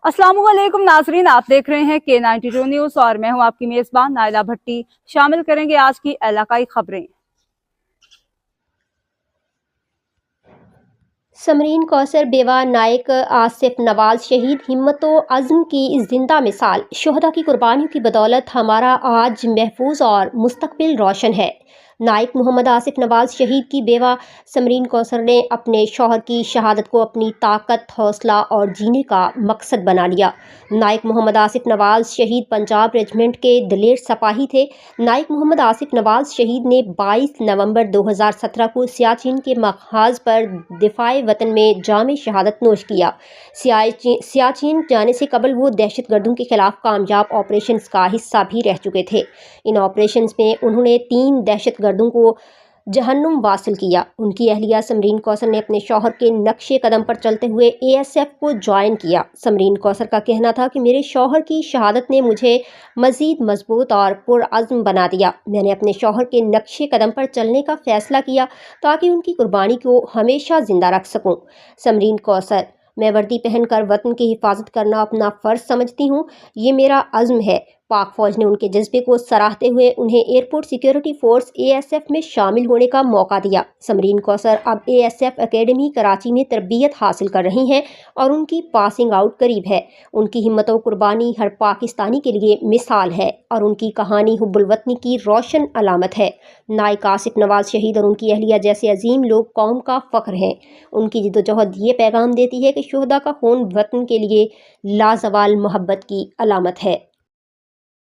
अस्सलाम वालेकुम नाजरीन, आप देख रहे हैं K92 न्यूज़ और मैं हूं आपकी मेज़बान नाइला भट्टी। शामिल करेंगे आज की इलाकाई खबरें। समरीन कौसर बेवा नायक आसिफ नवाज शहीद हिम्मतो अज़्म की जिंदा मिसाल। शुहदा की कुर्बानियों की बदौलत हमारा आज महफूज और मुस्तकबिल रोशन है। नायक मोहम्मद आसिफ नवाज शहीद की बेवा समरीन कौसर ने अपने शौहर की शहादत को अपनी ताकत, हौसला और जीने का मकसद बना लिया। नायक मोहम्मद आसिफ नवाज शहीद पंजाब रेजिमेंट के दिलेर सिपाही थे। नायक मोहम्मद आसिफ नवाज शहीद ने 22 नवंबर 2017 को सियाचिन के मखाज पर दिफाए वतन में जामे शहादत नोश किया। सियाचिन जाने से कबल वो दहशतगर्दों के खिलाफ कामयाब ऑपरेशंस का हिस्सा भी रह चुके थे। इन ऑपरेशंस में उन्होंने 3 दहशतगर्दों को जहन्नुम वासिल किया। उनकी अहलिया समरीन कौसर ने अपने शौहर के नक्शे कदम पर चलते हुए ASF को ज्वाइन किया। समरीन कौसर का कहना था कि मेरे शौहर की शहादत ने मुझे मज़ीद मजबूत और पुरअज़्म बना दिया। मैंने अपने शौहर के नक्शे कदम पर चलने का फैसला किया ताकि उनकी कुर्बानी को हमेशा जिंदा रख सकूं। समरीन कौसर: मैं वर्दी पहनकर वतन की हिफाजत करना अपना फ़र्ज समझती हूँ। ये मेरा अज़्म है। पाक फ़ौज ने उनके जज्बे को सराहते हुए उन्हें एयरपोर्ट सिक्योरिटी फोर्स ASF में शामिल होने का मौका दिया। समरीन कौसर अब ASF एकेडमी कराची में तरबियत हासिल कर रही हैं और उनकी पासिंग आउट करीब है। उनकी हिम्मत और कुर्बानी हर पाकिस्तानी के लिए मिसाल है और उनकी कहानी हुब्बुल वतनी की रोशन अलामत है। नायक आसिफ नवाज शहीद और उनकी अहलिया जैसे अजीम लोग कौम का फ़ख्र हैं। उनकी जिद्दोजहद ये पैगाम देती है कि शुहदा का खून वतन के लिए लाजवाल मोहब्बत की अलामत है।